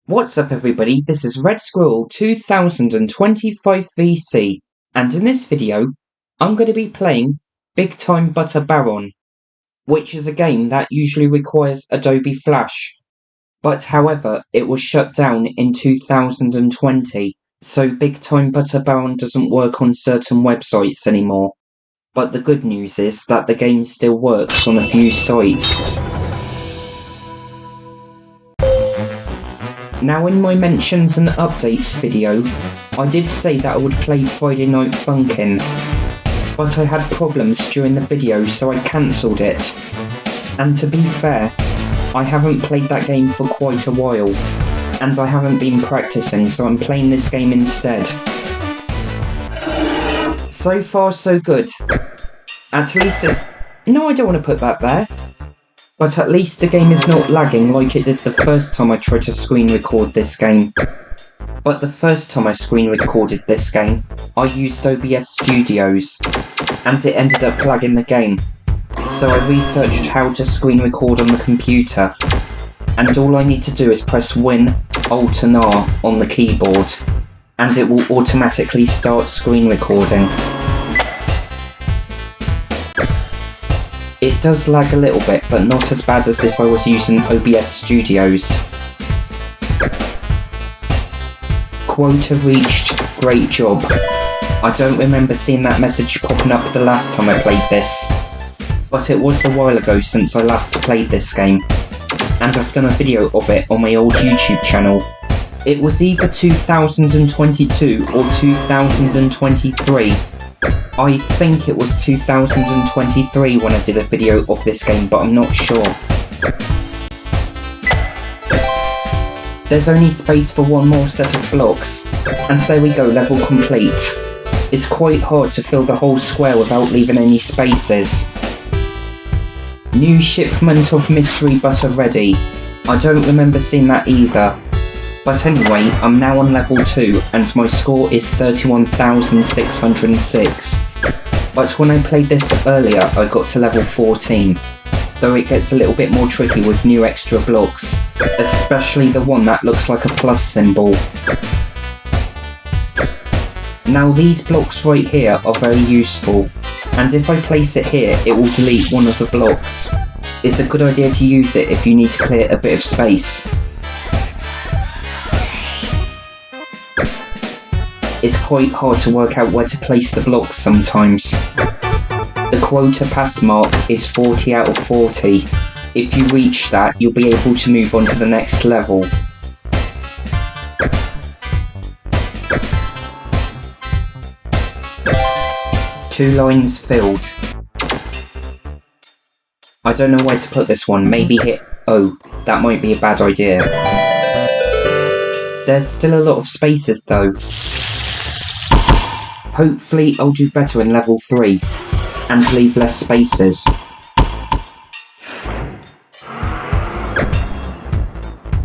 What's up everybody, this is Red Squirrel 2025 VC, and in this video, I'm going to be playing Big Time Butter Baron, which is a game that usually requires Adobe Flash, but however, it was shut down in 2020, so Big Time Butter Baron doesn't work on certain websites anymore. But the good news is that the game still works on a few sites. Now in my mentions and updates video, I did say that I would play Friday Night Funkin', but I had problems during the video so I cancelled it. And to be fair, I haven't played that game for quite a while, and I haven't been practicing, so I'm playing this game instead. So far so good. At least it's... No, I don't want to put that there. But at least the game is not lagging like it did the first time I tried to screen record this game. But the first time I screen recorded this game, I used OBS Studios, and it ended up lagging the game. So I researched how to screen record on the computer, and all I need to do is press Win, Alt and R on the keyboard, and it will automatically start screen recording. It does lag a little bit, but not as bad as if I was using OBS Studios. Quota reached, great job. I don't remember seeing that message popping up the last time I played this, but it was a while ago since I last played this game, and I've done a video of it on my old YouTube channel. It was either 2022 or 2023. I think it was 2023 when I did a video of this game, but I'm not sure. There's only space for one more set of blocks, and there we go, level complete. It's quite hard to fill the whole square without leaving any spaces. New shipment of mystery butter ready. I don't remember seeing that either. But anyway, I'm now on level 2, and my score is 31,606. But when I played this earlier, I got to level 14, though it gets a little bit more tricky with new extra blocks, especially the one that looks like a plus symbol. Now these blocks right here are very useful, and if I place it here, it will delete one of the blocks. It's a good idea to use it if you need to clear a bit of space. It's quite hard to work out where to place the blocks sometimes. The quota pass mark is 40 out of 40. If you reach that, you'll be able to move on to the next level. Two lines filled. I don't know where to put this one, maybe hit O. That might be a bad idea. There's still a lot of spaces though. Hopefully I'll do better in level 3, and leave less spaces.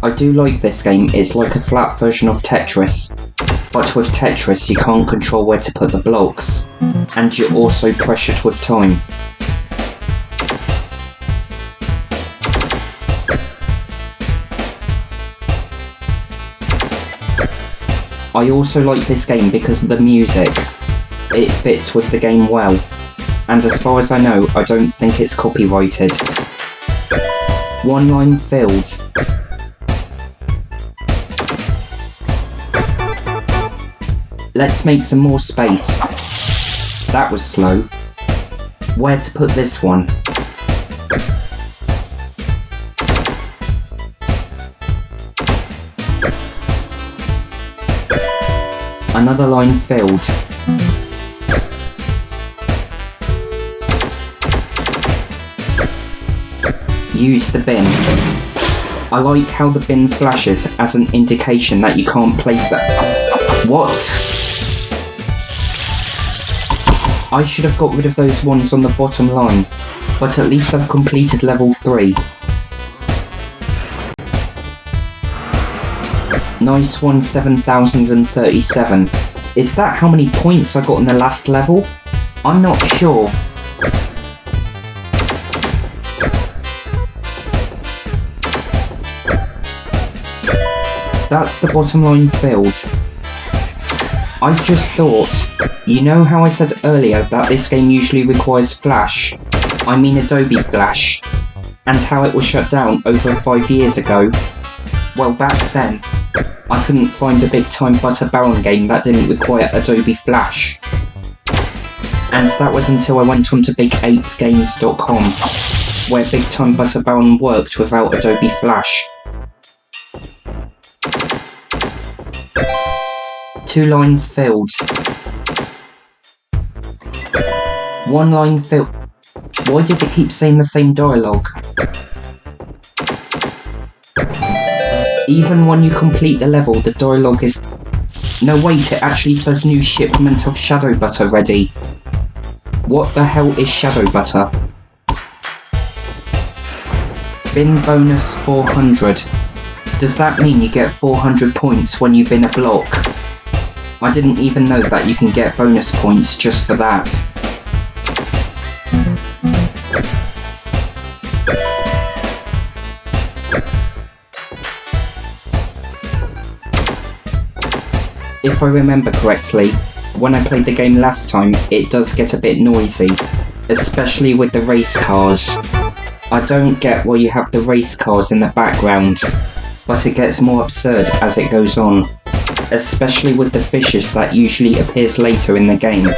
I do like this game, it's like a flat version of Tetris, but with Tetris you can't control where to put the blocks, and you're also pressured with time. I also like this game because of the music. It fits with the game well, and as far as I know, I don't think it's copyrighted. One line filled. Let's make some more space. That was slow. Where to put this one? Another line filled. Use the bin. I like how the bin flashes as an indication that you can't place that. What? I should have got rid of those ones on the bottom line, but at least I've completed level 3. Nice one, 7,037. Is that how many points I got in the last level? I'm not sure. That's the bottom line filled. I've just thought, you know how I said earlier that this game usually requires Flash? I mean Adobe Flash. And how it was shut down over 5 years ago? Well, back then, I couldn't find a Big Time Butter Baron game that didn't require Adobe Flash. And that was until I went on to big8games.com, where Big Time Butter Baron worked without Adobe Flash. 2 lines filled. 1 line filled. Why does it keep saying the same dialogue? Even when you complete the level, the dialogue is... No wait, it actually says new shipment of Shadow Butter ready. What the hell is Shadow Butter? Bin bonus 400. Does that mean you get 400 points when you bin a block? I didn't even know that you can get bonus points just for that. If I remember correctly, when I played the game last time, it does get a bit noisy, especially with the race cars. I don't get why you have the race cars in the background, but it gets more absurd as it goes on, especially with the fishes that usually appears later in the game.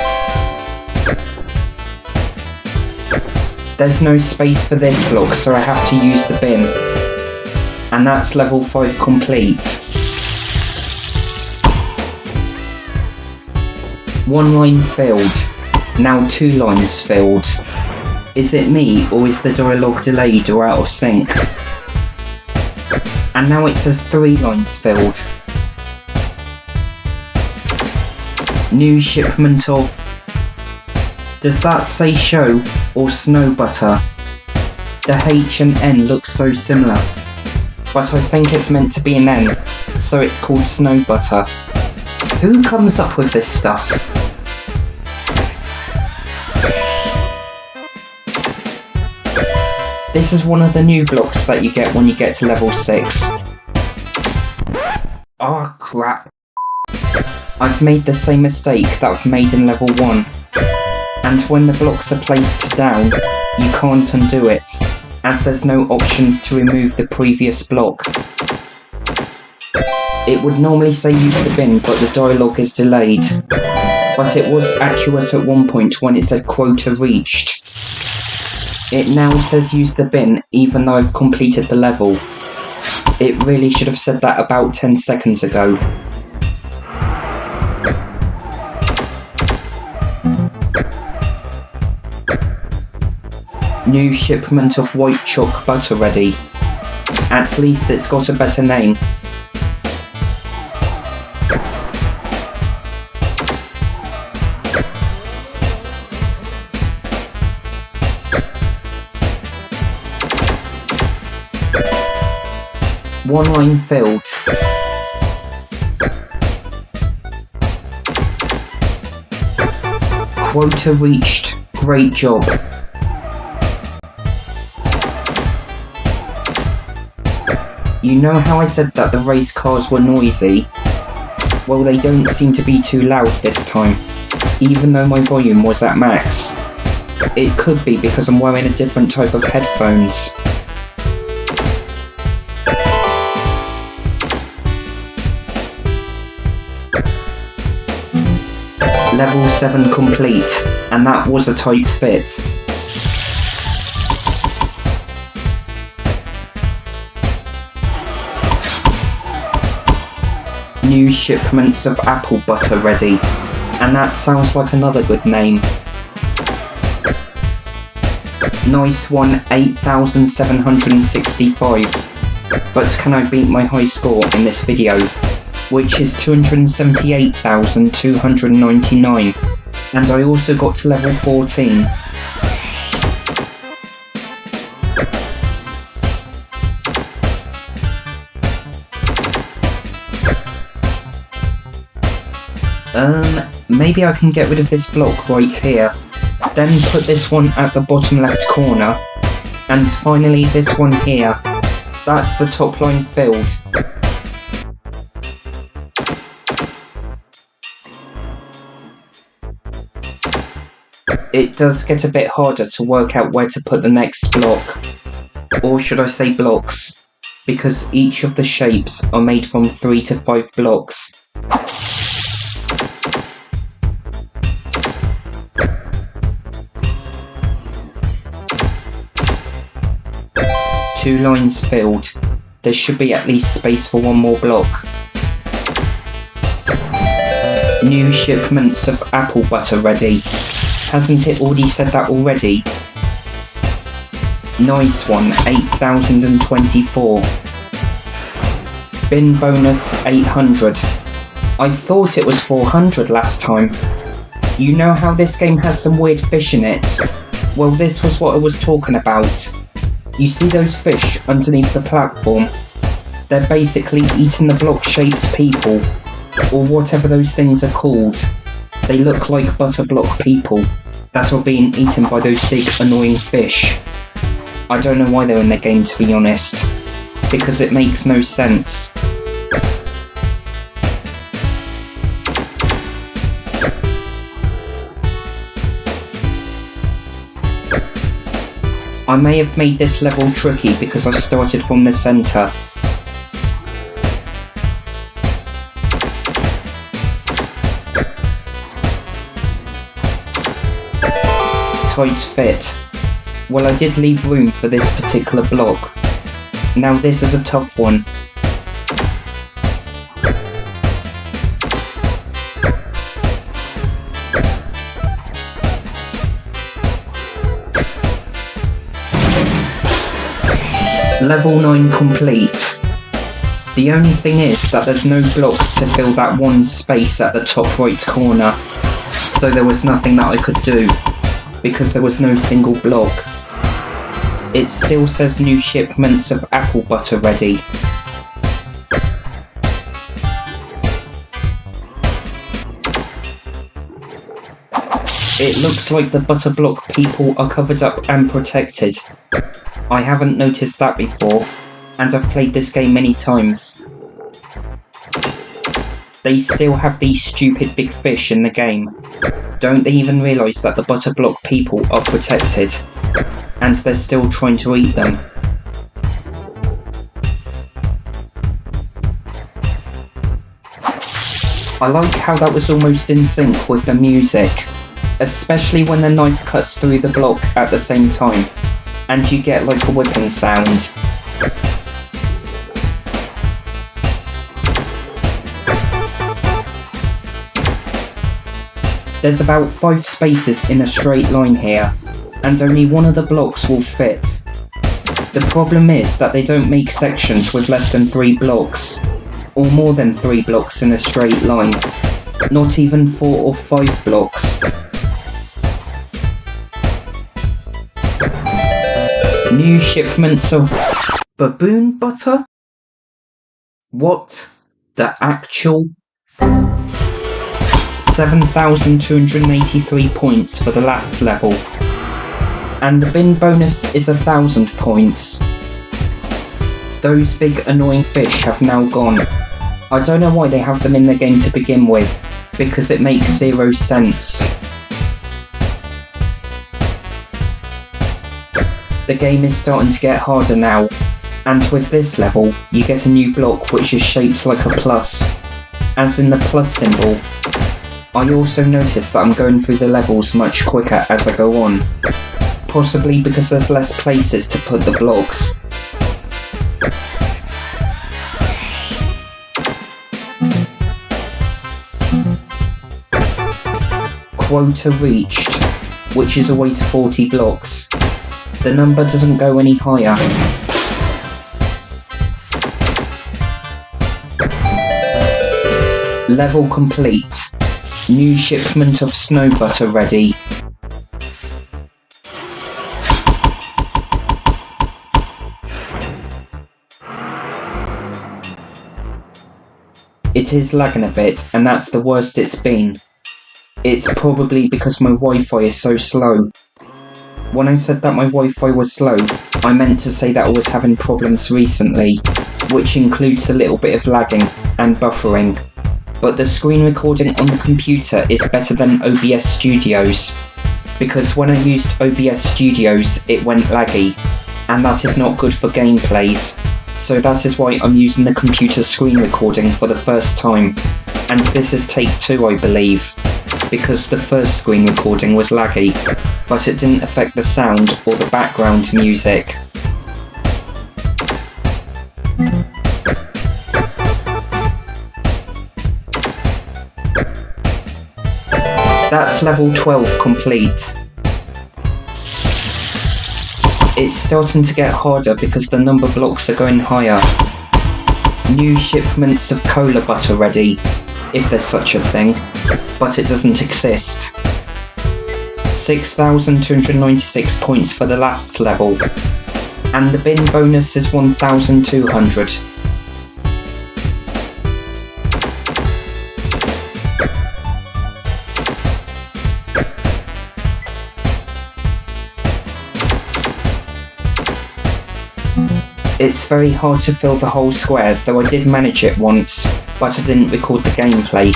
There's no space for this block, so I have to use the bin. And that's level 5 complete. 1 line filled. Now 2 lines filled. Is it me, or is the dialogue delayed or out of sync? And now it says 3 lines filled. New shipment of... Does that say show or snow butter? The H and N look so similar, but I think it's meant to be an N, so it's called snow butter. Who comes up with this stuff? This is one of the new blocks that you get when you get to level 6. Oh crap. I've made the same mistake that I've made in level 1. And when the blocks are placed down, you can't undo it, as there's no options to remove the previous block. It would normally say use the bin, but the dialogue is delayed. But it was accurate at one point when it said quota reached. It now says use the bin, even though I've completed the level. It really should have said that about 10 seconds ago. New shipment of white chalk butter ready. At least it's got a better name. One line filled. Quota reached. Great job. You know how I said that the race cars were noisy? Well, they don't seem to be too loud this time, even though my volume was at max. It could be because I'm wearing a different type of headphones. Level 7 complete, and that was a tight fit. New shipments of apple butter ready, and that sounds like another good name. Nice one, 8,765. But can I beat my high score in this video, which is 278,299, and I also got to level 14. Maybe I can get rid of this block right here, then put this one at the bottom left corner, and finally this one here. That's the top line filled. it does get a bit harder to work out where to put the next block. Or should I say blocks, because each of the shapes are made from 3 to 5 blocks. Two lines filled. There should be at least space for one more block. New shipments of apple butter ready. Hasn't it already said that already? Nice one, 8,024. Bin bonus 800. I thought it was 400 last time. You know how this game has some weird fish in it? Well, this was what I was talking about. You see those fish underneath the platform? They're basically eating the block-shaped people, or whatever those things are called. They look like butter block people that are being eaten by those big annoying fish. I don't know why they're in the game, to be honest, because it makes no sense. I may have made this level tricky because I started from the centre. Tight fit. Well, I did leave room for this particular block. Now this is a tough one. Level 9 complete. The only thing is that there's no blocks to fill that one space at the top right corner, so there was nothing that I could do, because there was no single block. It still says new shipments of apple butter ready. It looks like the butter block people are covered up and protected. I haven't noticed that before, and I've played this game many times. They still have these stupid big fish in the game. Don't they even realise that the butter block people are protected, and they're still trying to eat them? I like how that was almost in sync with the music, especially when the knife cuts through the block at the same time, and you get like a whipping sound. There's about 5 spaces in a straight line here, and only one of the blocks will fit. The problem is that they don't make sections with less than 3 blocks, or more than 3 blocks in a straight line, not even 4 or 5 blocks. New shipments of baboon butter? What the actual? 7,283 points for the last level, and the bin bonus is 1,000 points. Those big annoying fish have now gone. I don't know why they have them in the game to begin with, because it makes 0 sense. The game is starting to get harder now, and with this level, you get a new block which is shaped like a plus, as in the plus symbol. I also noticed that I'm going through the levels much quicker as I go on, possibly because there's less places to put the blocks. Quota reached, which is always 40 blocks. The number doesn't go any higher. Level complete. New shipment of snow butter ready. It is lagging a bit, and that's the worst it's been. It's probably because my Wi-Fi is so slow. When I said that my Wi-Fi was slow, I meant to say that I was having problems recently, which includes a little bit of lagging and buffering. But the screen recording on the computer is better than OBS Studios, because when I used OBS Studios it went laggy, and that is not good for gameplays, so that is why I'm using the computer screen recording for the first time, and this is take 2 I believe, because the first screen recording was laggy, but it didn't affect the sound or the background music. That's level 12 complete. It's starting to get harder because the number blocks are going higher. New shipments of cola butter ready, if there's such a thing, but it doesn't exist. 6,296 points for the last level, and the bin bonus is 1,200. It's very hard to fill the whole square, though I did manage it once, but I didn't record the gameplay.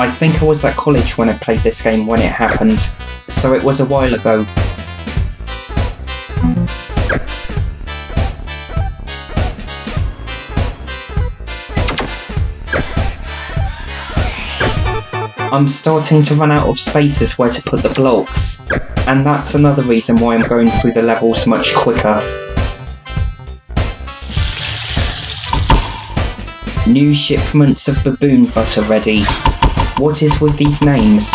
I think I was at college when I played this game when it happened, so it was a while ago. I'm starting to run out of spaces where to put the blocks, and that's another reason why I'm going through the levels much quicker. New shipments of baboon butter ready. What is with these names?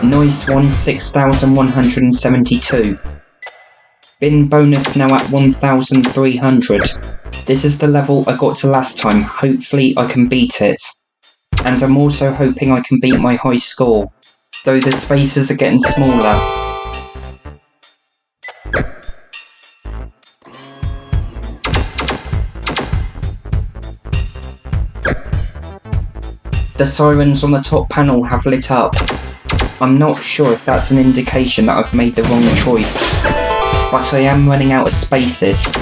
Nice one, 6,172. Bin bonus now at 1,300. This is the level I got to last time, hopefully I can beat it. And I'm also hoping I can beat my high score, though the spaces are getting smaller. The sirens on the top panel have lit up. I'm not sure if that's an indication that I've made the wrong choice, but I am running out of spaces.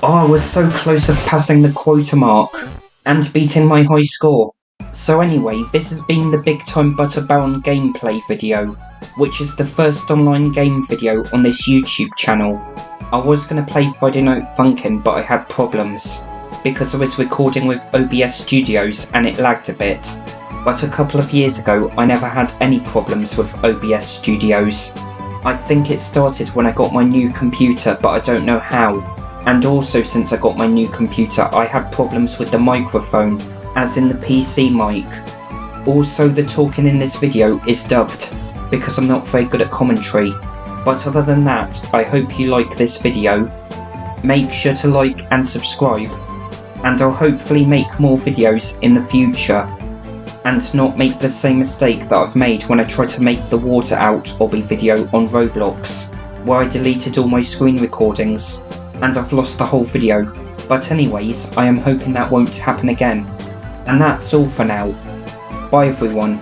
Oh, I was so close of passing the quota mark and beating my high score. So anyway, this has been the Big Time Butter Baron gameplay video, which is the first online game video on this YouTube channel. I was going to play Friday Night Funkin', but I had problems, because I was recording with OBS Studios and it lagged a bit. But a couple of years ago I never had any problems with OBS Studios. I think it started when I got my new computer, but I don't know how. And also since I got my new computer I had problems with the microphone, as in the PC mic. Also the talking in this video is dubbed, because I'm not very good at commentary. But other than that, I hope you like this video. Make sure to like and subscribe, and I'll hopefully make more videos in the future, and not make the same mistake that I've made when I tried to make the water out obby video on Roblox, where I deleted all my screen recordings, and I've lost the whole video. But anyways, I am hoping that won't happen again. And that's all for now. Bye everyone.